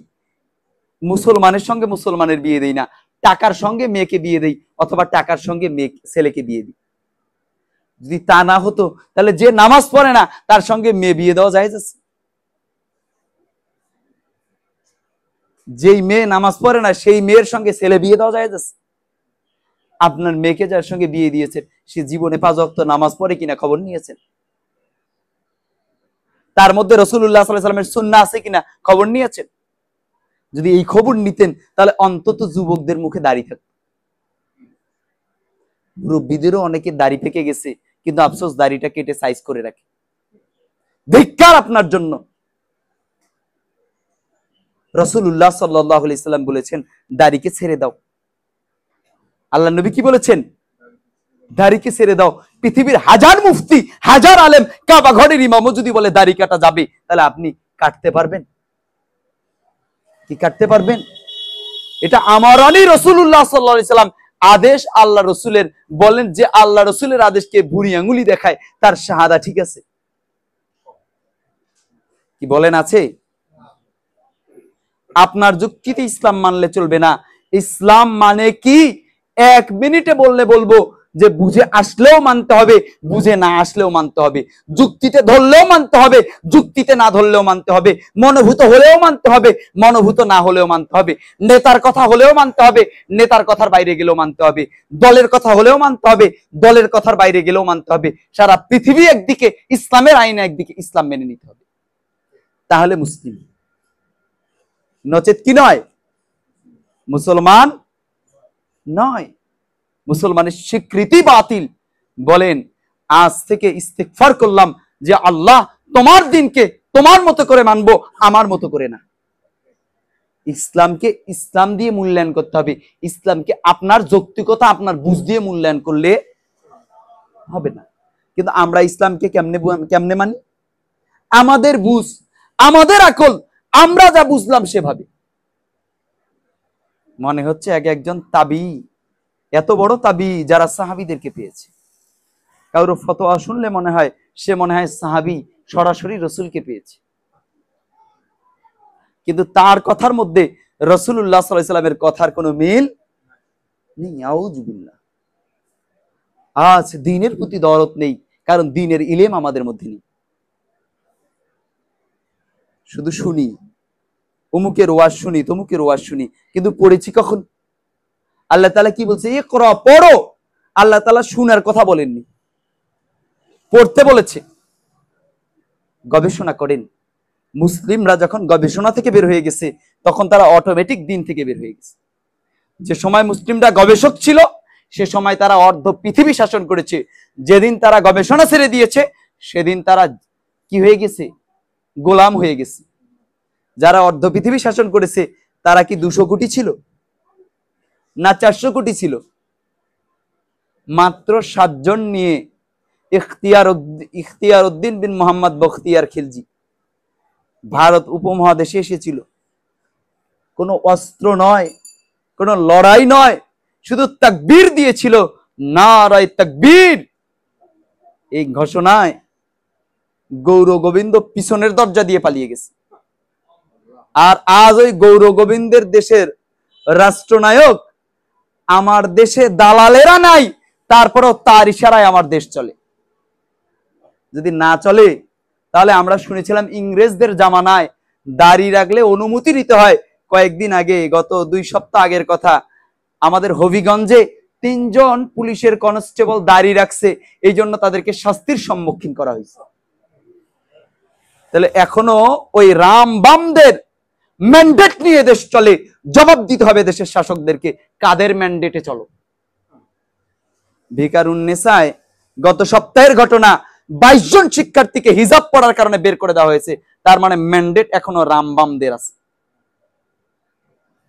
Speaker 1: মুসলমানের সঙ্গে মুসলমানের বিয়ে দেই না, টাকার সঙ্গে মেয়েকে বিয়ে দেই, অথবা টাকার সঙ্গে ছেলেকে বিয়ে দিই। যদি তা না হতো তাহলে যে নামাজ পড়ে না তার সঙ্গে মেয়ে বিয়ে দেওয়া যায়? যেই মেয়ে নামাজ পড়ে না সেই মেয়ের সঙ্গে ছেলে বিয়ে দেওয়া যায়? আপনার মেয়েকে যার সঙ্গে বিয়ে দিয়েছেন সে জীবনে 5 ওয়াক্ত নামাজ পড়ে কিনা খবর নিয়েছেন? তার মধ্যে রাসূলুল্লাহ সাল্লাল্লাহু আলাইহি ওয়াসাল্লামের সুন্নাহ আছে কিনা খবর নিয়েছেন? যদি এই খবর নিতেন তাহলে অন্তত যুবকদের মুখে দাড়ি থাকতো। মুরব্বীদেরও অনেকে দাড়ি পেকে গেছে, কিন্তু আফসোস দাড়িটা কেটে সাইজ করে রাখে। ধিক্কার আপনার জন্য। রাসূলুল্লাহ সাল্লাল্লাহু আলাইহি সাল্লাম বলেছেন দাড়িকে ছেড়ে দাও। আল্লাহ নবী কি বলেছেন? দাড়িকে ছেড়ে দাও। পৃথিবীর হাজার মুফতি, হাজার আলেম, কাবা ঘরের ইমামও যদি বলে দাড়ি কাটা যাবে, তাহলে আপনি কাটতে পারবেন কি? কাটতে পারবেন? এটা আমারই রাসূলুল্লাহ সাল্লাল্লাহু আলাইহি সাল্লাম আদেশ। আল্লাহ রসুলের বলেন যে আল্লাহ রসুলের আদেশকে বুড়ি আঙ্গুলি দেখায় তার শাহাদা ঠিক আছে? কি বলেন আছে? আপনার যুক্তিতে ইসলাম মানলে চলবে না। ইসলাম মানে কি 1 মিনিটে বললে বলবো যে বুঝে আসলেও মানতে হবে, বুঝে না আসলেও মানতে হবে, যুক্তিতে ধরলেও মানতে হবে, যুক্তিতে না ধরলেও মানতে হবে, মনোভূত হলেও মানতে হবে, মনোভূত না হলেও মানতে হবে, নেতার কথা হলেও মানতে হবে, নেতার কথার বাইরে গেলেও মানতে হবে, দলের কথা হলেও মানতে হবে, দলের কথার বাইরে গেলেও মানতে হবে। সারা পৃথিবী একদিকে, ইসলামের আইন একদিকে, ইসলাম মেনে নিতে হবে, তাহলে মুসলিম। নচেত কি নয়? মুসলমান নয়। মুসলমানের স্বীকৃতি বাতিল। বলেন আজ থেকে ইস্তেগফার করলাম যে আল্লাহ তোমার দিনকে তোমার মতো করে মানবো, আমার মতো করে না। ইসলামকে ইসলাম দিয়ে মূল্যায়ন করতে হবে। ইসলামকে আপনার যৌক্তিকতা, আপনার বুঝ দিয়ে মূল্যায়ন করলে হবে না। কিন্তু আমরা ইসলামকে কেমনে মানি? আমাদের বুঝ, আমাদের আকল, আমরা যা বুঝলাম সেভাবে। মনে হচ্ছে একজন তাবি, এত বড় তাবি যারা সাহাবীদেরকে পেয়েছে, কারো ফতোয়া শুনলে মনে হয় সাহাবী সরাসরি রসুলকে পেয়েছে, কিন্তু তার কথার মধ্যে রাসূলুল্লাহ সাল্লাল্লাহু আলাইহি ওয়াসাল্লামের কথার কোনো মিল নেই। আউযুবিল্লাহ। আজ দ্বীনের প্রতি দরদ নেই, কারণ দ্বীনের ইলম আমাদের মধ্যে নেই। শুধু শুনি, অমুকের ওয়াজ শুনি, তমুকের ওয়াজ শুনি, কিন্তু পড়েছি কখন? আল্লাহ তাআলা কি বলছে? ইকরা, পড়ো। আল্লাহ তাআলা শোনার কথা বলেননি, পড়তে বলেছে। গবেষণা করেন। মুসলিমরা যখন গবেষণা থেকে বের হয়ে গেছে তখন তারা অটোমেটিক দিন থেকে বের হয়ে গেছে। যে সময় মুসলিমরা গবেষক ছিল সে সময় তারা অর্ধ পৃথিবী শাসন করেছে। যেদিন তারা গবেষণা ছেড়ে দিয়েছে সেদিন তারা কি হয়ে গেছে? গোলাম হয়ে গেছে। যারা অর্ধ পৃথিবী শাসন করেছে তারা কি 200 কোটি ছিল না 400 কোটি ছিল? মাত্র 7 জন নিয়ে ইখতিয়ার উদ্দিন বিন মোহাম্মদ বখতিয়ার খিলজি ভারত উপমহাদেশে এসেছিল। কোনো অস্ত্র নয়, কোনো লড়াই নয়, শুধু তাকবীর দিয়েছিল, নারায়ে তাকবীর। এই ঘোষণায় গৌর গোবিন্দ পিছনের দরজা দিয়ে পালিয়ে গেছে। আর আজ ওই গৌর গোবিন্দের দেশের রাষ্ট্রনায়ক আমার দেশে দালালেরা নাই, তারপরও তার ইশারায় আমার দেশ চলে। যদি না চলে তাহলে আমরা শুনেছিলাম ইংরেজদের জামানায় দাড়ি রাখলে অনুমতি নিতে হয়। কয়েকদিন আগে, গত 2 সপ্তাহ আগের কথা, আমাদের হবিগঞ্জে 3 জন পুলিশের কনস্টেবল দাড়ি রাখছে, এই জন্য তাদেরকে শাস্তির সম্মুখীন করা হয়েছে। তাহলে এখনো ওই রাম বামদের ম্যান্ডেট নিয়ে দেশ চলে, জবাব দিতে হবে দেশের শাসকদেরকে। কাদের ম্যান্ডেটে চলো? ভিকারুন্নেসায় গত সপ্তাহের ঘটনা, 22 জন শিক্ষার্থীকে হিজাব পড়ার কারণে বের করে দেওয়া হয়েছে। তার মানে ম্যান্ডেট এখনো রামবামদের আছে।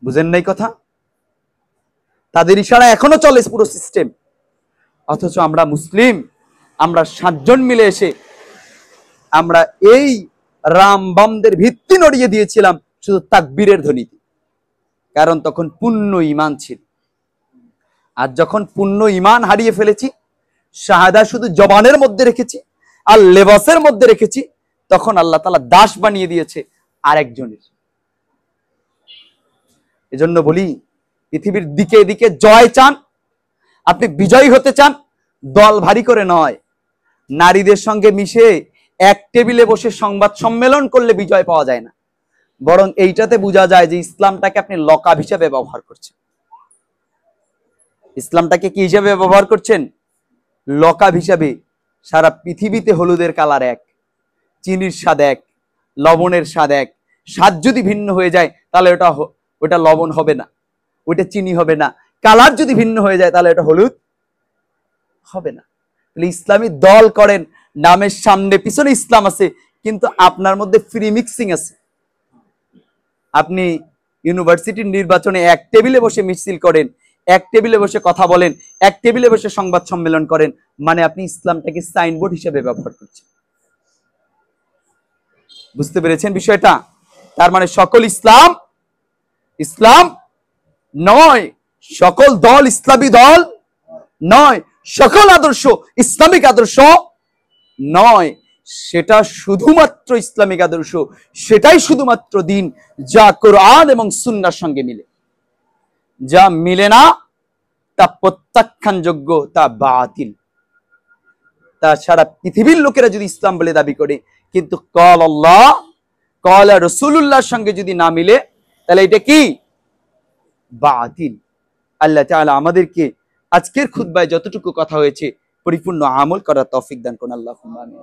Speaker 1: বুঝেন নাই কথা? তাদের ইশারা এখনো চলে পুরো সিস্টেম। অথচ আমরা মুসলিম, আমরা 7 জন মিলে এসে আমরা এই রামবামদের ভিত্তি নড়িয়ে দিয়েছিলাম শুধু তাকবীরের ধ্বনিতে, কারণ তখন পূর্ণ ঈমান ছিল। আর যখন পূর্ণ ঈমান হারিয়ে ফেলেছি, শাহাদা শুধু জবানের মধ্যে রেখেছি আর লেবাসের মধ্যে রেখেছি, তখন আল্লাহ তাআলা দাস বানিয়ে দিয়েছে আরেকজনের। এজন্য বলি, পৃথিবীর দিকে দিকে জয় চান, আপনি বিজয়ী হতে চান, দল ভারী করে নয়, নারীদের সঙ্গে মিশে এক টেবিলে বসে সংবাদ সম্মেলন করলে বিজয় পাওয়া যায় না। বরং এইটাতে বোঝা যায় যে ইসলামটাকে আপনি লকাব হিসেবে ব্যবহার করছেন। ইসলামটাকে কি হিসেবে ব্যবহার করছেন? লকাব হিসাবে। সারা পৃথিবীতে হলুদের কালার এক, চিনির স্বাদ এক, লবণের স্বাদ এক। স্বাদ যদি ভিন্ন হয়ে যায় তাহলে ওটা লবণ হবে না, ওটা চিনি হবে না। কালার যদি ভিন্ন হয়ে যায় তাহলে এটা হলুদ হবে না। তাহলে ইসলামী দল করেন, নামের সামনে পিছনে ইসলাম আছে, কিন্তু আপনার মধ্যে ফ্রি মিক্সিং আছে। আপনি ইউনিভার্সিটির নির্বাচনে এক টেবিলে বসে মিছিল করেন, এক টেবিলে বসে কথা বলেন, এক টেবিলে বসে সংবাদ সম্মেলন করেন, মানে আপনি ইসলামটাকে সাইনবোর্ড হিসেবে ব্যবহার করছেন। বুঝতে পেরেছেন বিষয়টা? তার মানে সকল ইসলাম ইসলাম নয়, সকল দল ইসলামী দল নয়, সকল আদর্শ ইসলামিক আদর্শ নয়। সেটা শুধুমাত্র ইসলামিক আদর্শ, সেটাই শুধুমাত্র দিন যা কোরআন এবং সুন্নাহর সঙ্গে মিলে। যা মিলে না তা প্রত্যাখ্যানযোগ্য, তা বাতিল। তা সারা পৃথিবীর লোকেরা যদি ইসলাম বলে দাবি করে, কিন্তু কল আল্লাহ কল রাসূলুল্লাহর সঙ্গে যদি না মিলে, তাহলে এটা কি? বাতিল। আল্লাহ তাআলা আমাদেরকে আজকের খুতবায় যতটুকু কথা হয়েছে পরিপূর্ণ আমল করার তৌফিক দান করুন। আল্লাহুম্মা আমিন।